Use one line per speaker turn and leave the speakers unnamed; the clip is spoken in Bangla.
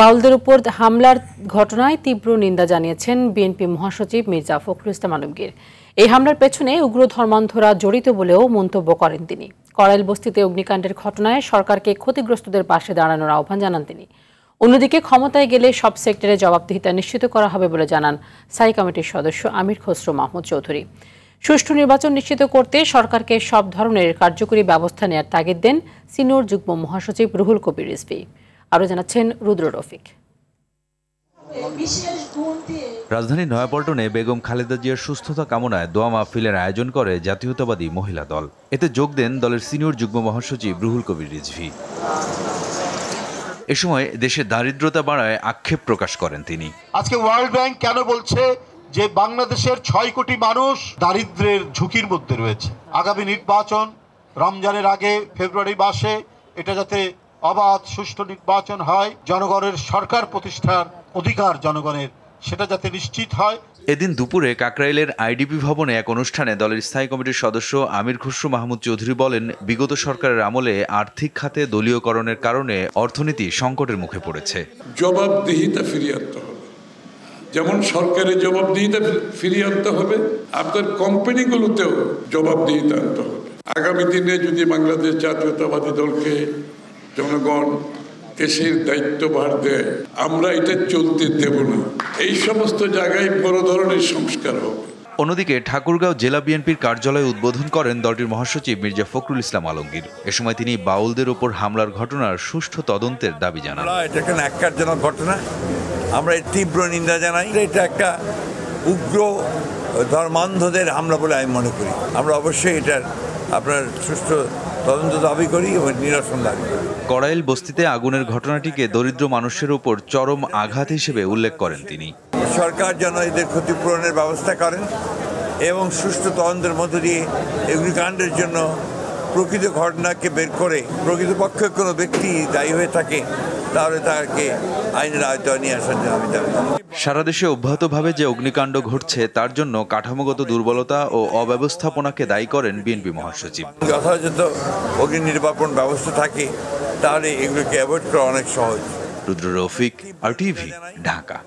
বাউলদের উপর হামলার ঘটনায় তীব্র নিন্দা জানিয়েছেন বিএনপি মহাসচিব মির্জা ফখরুল ইসলাম আলমগীর। এই হামলার পেছনে উগ্র ধর্মান্ধরা জড়িত বলেও মন্তব্য করেন তিনি। কড়াইল বস্তিতে অগ্নিকাণ্ডের ঘটনায় সরকারকে ক্ষতিগ্রস্তদের পাশে দাঁড়ানোর আহ্বান জানান তিনি। অন্যদিকে ক্ষমতায় গেলে সব সেক্টরে জবাবদিহিতা নিশ্চিত করা হবে বলে জানান স্থায়ী কমিটির সদস্য আমির খসরু মাহমুদ চৌধুরী। সুষ্ঠু নির্বাচন নিশ্চিত করতে সরকারকে সব ধরনের কার্যকরী ব্যবস্থা নেওয়ার তাগিদ দেন সিনিয়র যুগ্ম মহাসচিব রুহুল কবির রিজভী। আরও জানাচ্ছেন রুদ্র রফিক।
রাজধানী নয়াপল্টনে বেগম খালেদা জিয়ার সুস্থতা কামনায় দোয়া মাহফিলের আয়োজন করে জাতীয়তাবাদী মহিলা দল। এতে যোগ দেন দলের সিনিয়র যুগ্ম মহাসচিব রুহুল কবির রিজভী। এ সময় দেশের দারিদ্রতা বাড়ায় আক্ষেপ প্রকাশ করেন তিনি।
আজকে ওয়ার্ল্ড ব্যাংক কেন বলছে যে বাংলাদেশের 6 কোটি মানুষ দারিদ্র্যের ঝুঁকির মধ্যে রয়েছে? আগামী নির্বাচন রমজানের আগে ফেব্রুয়ারি মাসে এটা যাতে অবাধ সুষ্ঠু নির্বাচন হয়, জনগণের সরকার প্রতিষ্ঠার অধিকার জনগণের, সেটা যাতে নিশ্চিত হয়।
এদিন দুপুরে কাকরাইলের আইডিপি ভবনে এক অনুষ্ঠানে দলের স্থায়ী কমিটির সদস্য আমির খসরু মাহমুদ চৌধুরী বলেন, বিগত সরকারের আমলে আর্থিক খাতে দলীয়করণের কারণে অর্থনীতি সংকটের মুখে পড়েছে।
জবাবদিহিতা ফিরিয়ে আনতে হবে, যেমন সরকারের জবাবদিহিতা ফিরিয়ে আনতে হবে, আপনার কোম্পানিগুলোতেও জবাবদিহিতা আনতে হবে। আগামী দিনে যদি বাংলাদেশ জাতীয়তাবাদী দলকে জনগণ দেশের দায়িত্বভার দেয়, আমরা এটা চলতে দেব না। এই সমস্ত জায়গায় বড় ধরনের সংস্কার হবে।
অন্যদিকে ঠাকুরগাঁও জেলা বিএনপির কার্যালয় উদ্বোধন করেন দলটির মহাসচিব মির্জা ফখরুল ইসলাম আলমগীর। এ সময় তিনি বাউলদের উপর হামলার ঘটনার সুষ্ঠু তদন্তের দাবি জানান।
এটা একটা ন্যাক্কারজনক ঘটনা, আমরা তীব্র নিন্দা জানাই। এটা একটা উগ্র ধর্মান্ধদের হামলা বলে আমি মনে করি। আমরা অবশ্যই এটার আপনার সুষ্ঠু তদন্ত দাবি করি এবং নিরসন দাবি করি।
কড়াইল বস্তিতে আগুনের ঘটনাটিকে দরিদ্র মানুষের উপর চরম আঘাত হিসেবে উল্লেখ করেন তিনি।
সরকার যেন এদের ক্ষতিপূরণের ব্যবস্থা করেন এবং সুষ্ঠু তদন্তের মধ্য দিয়ে অগ্নিকাণ্ডের জন্য প্রকৃত ঘটনাকে বের করে প্রকৃতপক্ষে কোনো ব্যক্তি দায়ী হয়ে থাকে তাহলে তাকে আইনের আওতায় নিয়ে আসার জন্য আমি দাবি করি।
সারা দেশে অব্যাহতভাবে যে অগ্নিকাণ্ড ঘটছে তার জন্য কাঠামোগত দুর্বলতা ও অব্যবস্থাপনাকে দায়ী করেন বিএনপি মহাসচিব।
যথাযথ অগ্নি নির্বাপন ব্যবস্থা থাকে তাহলে এগুলোকে অ্যাভয়েড করা অনেক সহজ।
রুদ্র রফিক, RTV, ঢাকা।